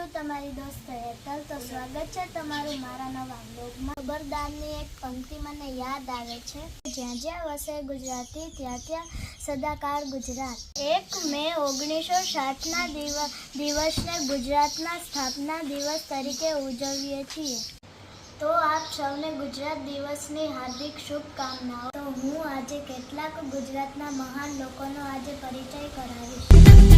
છું તમારી દોસ્ત હેતલ। તો સ્વાગત છે તમારું મારા નવા બ્લોગમાં। ખબરદારની એક પંક્તિ મને યાદ આવે છે, જ્યાં જ્યાં વસે ગુજરાતી ત્યાં ત્યાં સદાકાળ ગુજરાત। 1 મે 1960ના દિવસને ગુજરાતના સ્થાપના દિવસ તરીકે ઉજવીએ છીએ। તો આપ સૌને ગુજરાત દિવસની હાર્દિક શુભકામનાઓ। તો હું આજે કેટલાક ગુજરાતના મહાન લોકોનો આજે પરિચય કરાવીશ।